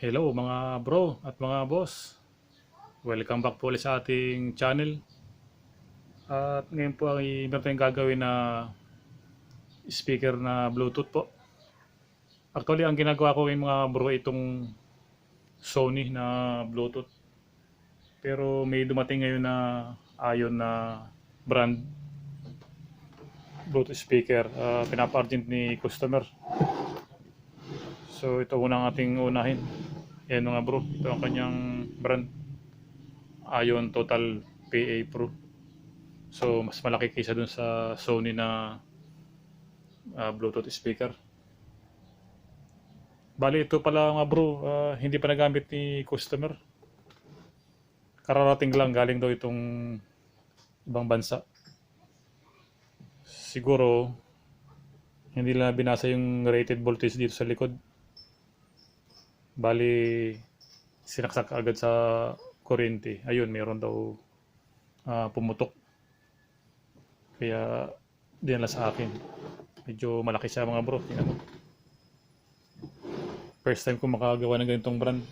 Hello mga bro at mga boss. Welcome back po ulit sa ating channel. At ngayon po ay meron tayong gagawin na speaker na Bluetooth po. Actually ang ginagawa ko ngayon mga bro itong Sony na Bluetooth. Pero may dumating ngayon na ayon na brand Bluetooth speaker. Pinapa-urgent ni customer. So ito unang ating unahin. Yan mga bro, ito ang kanyang brand. Ayon Total PA Pro. So mas malaki kaysa dun sa Sony na Bluetooth speaker. Bali ito pala mga bro, hindi pa nagamit ni customer. Kararating lang, galing daw itong ibang bansa. Siguro hindi lang binasa yung rated voltage dito sa likod. Bali sinaksak agad sa kuryente. Ayun, mayroon daw pumutok. Kaya dinala sa akin. Medyo malaki siya mga bro. Tingnan mo. First time ko makagawa ng ganitong brand.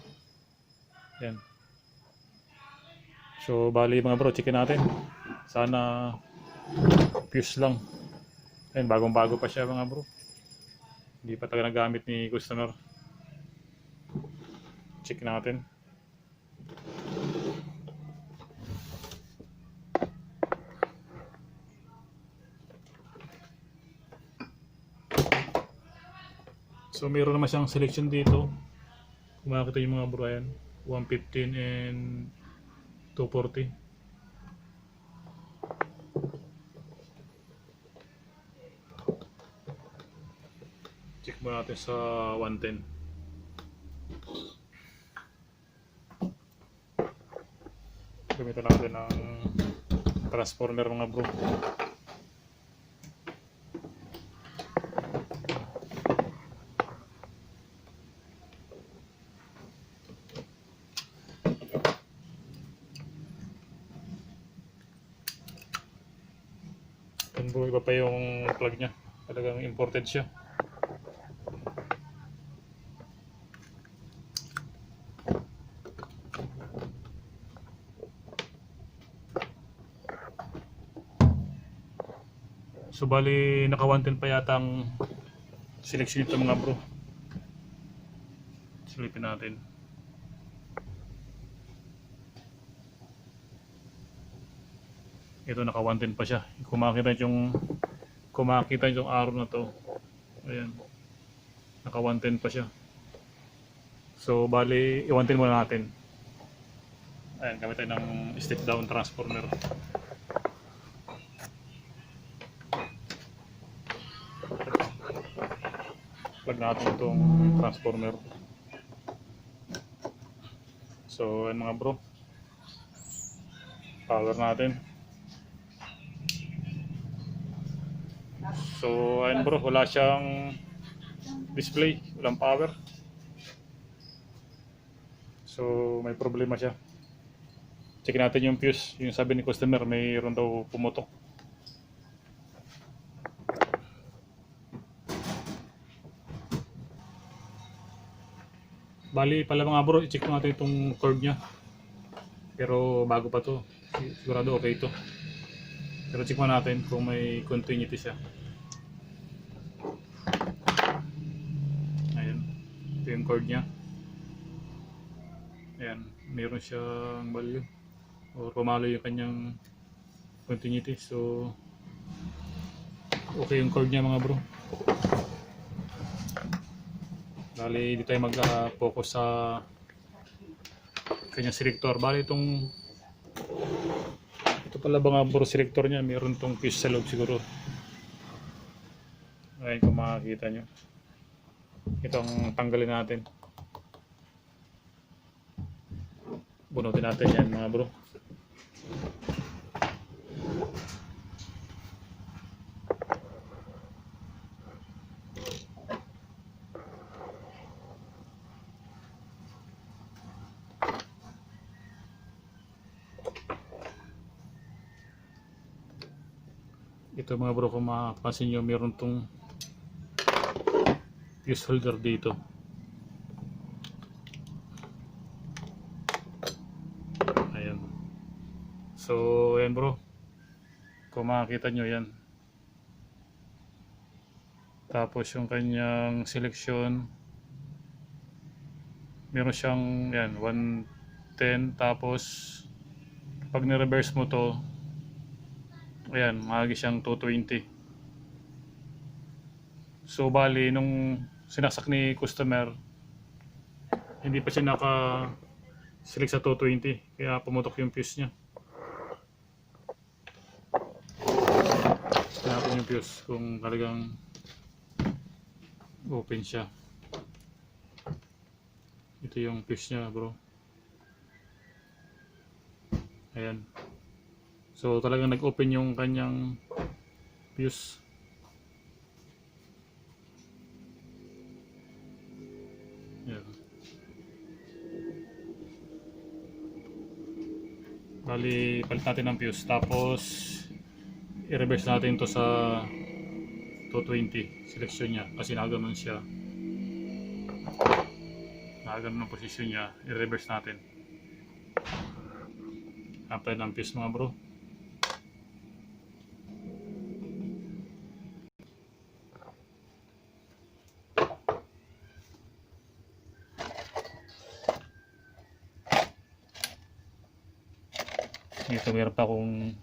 Yan. So bali mga bro, checkin natin. Sana fuse lang. Yan, bagong-bago pa siya mga bro. Hindi pa talaga nagamit ni customer. Check natin. So meron naman siyang selection dito. Kung makikita yung mga bro, yan 115 and 240. Check mo natin sa 110. Gamitan natin ng transformer mga bro. Yan bro, iba pa yung plug nya. Talagang imported siya. So bali naka 110 pa yata ang selection nito mga bro. Silipin natin. Ito naka 110 pa siya. Kumakita yung arrow na to. Ayan. Naka 110 pa siya. So bali i-110 muna natin. Ayan, gamit tayo ng step down transformer. Plug natin itong transformer. So ayan mga bro, power natin. So ayan bro, wala siyang display, walang power. So may problema siya. Check natin yung fuse. Yung sabi ni customer, mayroon daw pumutok. Bali pala mga bro, i-check natin itong cord nya. Pero bago pa to, sigurado okay ito. Pero check mo natin kung may continuity siya. Ayan, ito yung cord nya. Ayan, mayroon siyang value or pumalo yung kanyang continuity. So okay yung cord nya mga bro. Bali, di tayo mag-focus sa kanyang selector. Bali, ito pala mga bro selector niya. Mayroon tong fuse sa loob siguro. Ayan kung makakita nyo. Itong tanggalin natin. Bunutin natin yan mga bro. Ito mga bro, kung mapapansin nyo, meron tong fuse holder dito. So yan bro, kung makikita nyo yan. Tapos yung kanyang selection, meron siyang yan 110, tapos pag ni-reverse mo to, ayan, mahagi siyang 220. So bali nung sinaksak ni customer, hindi pa siya naka-select sa 220, kaya pumutok yung fuse niya. Hanapin yung fuse kung talagang open siya. Ito yung fuse niya bro. Ayan. So talagang nag-open yung kanyang fuse. Ayan. Bali, palit natin ng fuse. Tapos i-reverse natin to sa 220 selection niya. Kasi nakaganon siya. Nakaganon ang posisyon niya. I-reverse natin. Apply ng fuse mga bro. Dito meron pa akong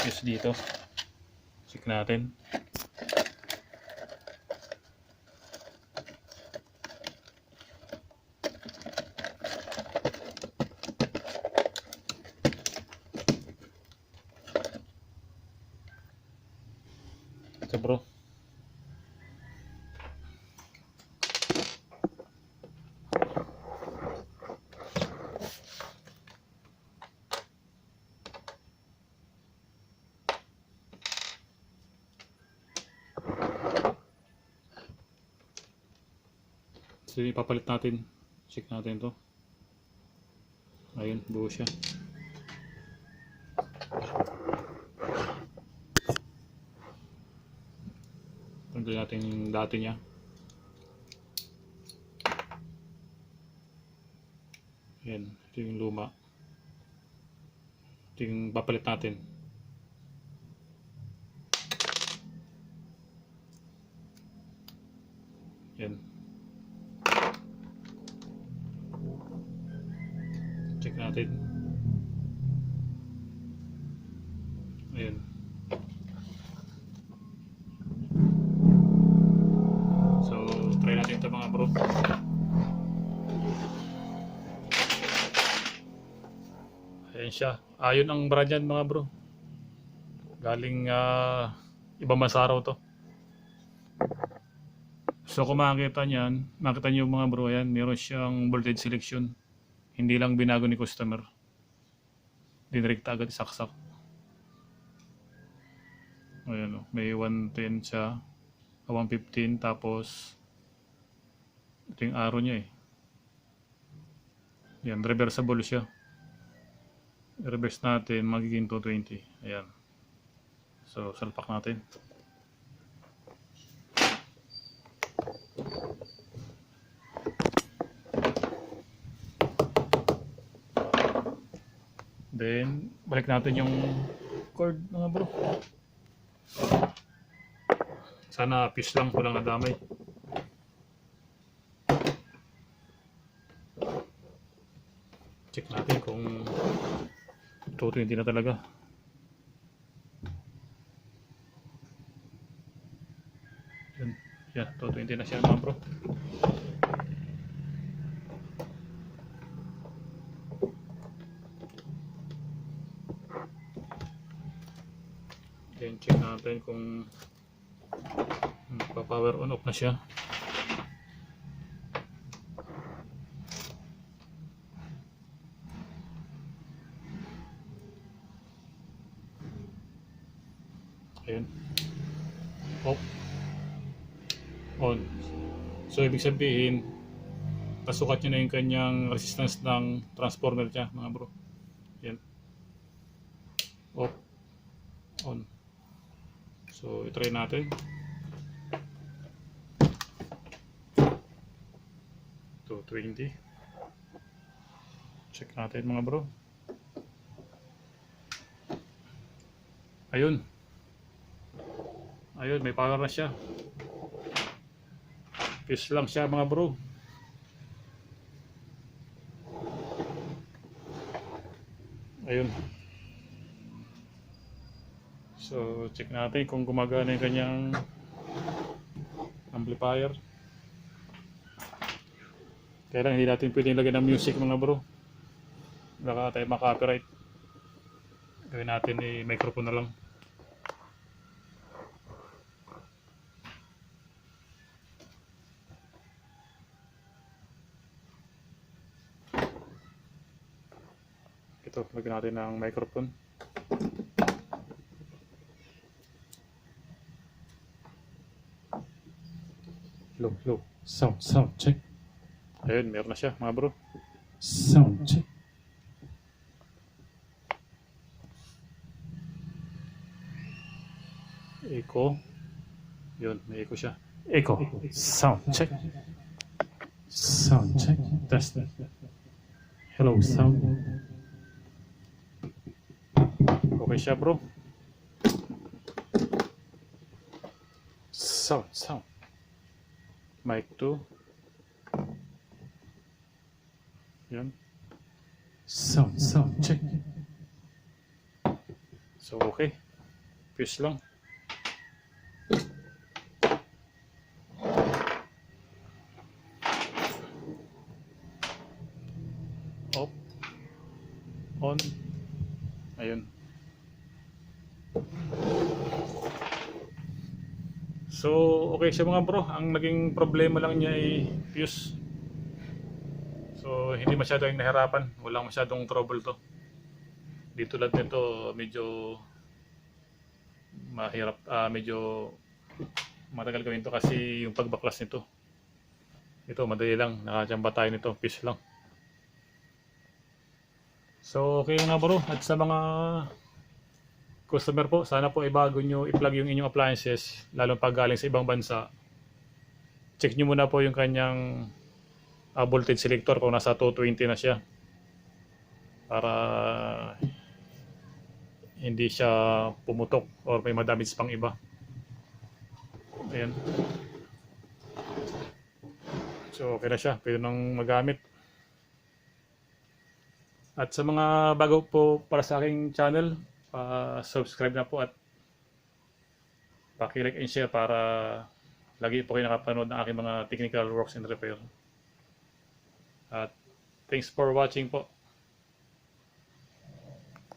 fuse dito. Check natin. Ito bro. So ipapalit natin. Check natin to. Ayun, buo siya. Tanggalin natin yung dati niya. Ayan, ito yung luma. Ito yung papalit natin. Ayan. Check natin. Ayan. So, try natin ito mga bro. Ayan siya. Ayon ang brand yan mga bro. Galing ibang bansa raw to. So kung makikita niyan, makita niyo mga bro, yan, meron siyang voltage selection. Hindi lang binago ni customer. Dinirekta agad isaksak. Ayan, may 110 siya, 115, tapos ito yung arrow niya eh. Yan, reversible siya. I-reverse natin, magiging 220. Ayan. So, salpak natin. Then, balik natin yung cord mga bro. Sana fuse lang, walang nadamay. Check natin kung 220 na talaga. Yan, 220 na siya mga bro. Then check natin kung pa-power on off na siya. Ayun. Off. On. So ibig sabihin, pasukat niya na yung kanyang resistance ng transformer niya mga bro. Yan. Off. On. So i-try natin. 220. Check natin mga bro. Ayun. Ayun, may power na siya. Fuse lang siya mga bro. Ayun. So, check natin kung gumagana yung kanyang amplifier. Kaya lang, hindi natin pwedeng lagyan ng music mga bro. Baka tayo maka-copyright. Gawin natin microphone na lang. Ito, lagyan natin ng microphone. Low. Sound check. Ayun, meron na siya mga bro. Sound check. Echo. Yun, may echo siya. Echo. Sound check. Sound check. Test. Hello, sound. Okay siya bro. Sound. Mic 2. Yan. Sound check. So okay. Fuse lang. Off. On. Ayun. So, okay siya mga bro. Ang naging problema lang niya ay fuse. So, hindi masyadong nahirapan. Walang masyadong trouble to. Dito lang nito medyo mahirap, medyo matagal gawin to kasi yung pagbaklas nito. Ito, madali lang. Nakachamba tayo nito. Fuse lang. So, okay nga bro. At sa mga customer po, sana po bago nyo i-plug yung inyong appliances, lalo pag galing sa ibang bansa, check nyo muna po yung kanyang voltage selector kung nasa 220 na siya, para hindi siya pumutok or may madamage pang iba. Ayan. So okay na siya, pwede nang magamit. At sa mga bago po para sa aking channel, subscribe na po at paki-like and share para lagi po kayo nakapanood ng aking mga technical works and repair. At thanks for watching po.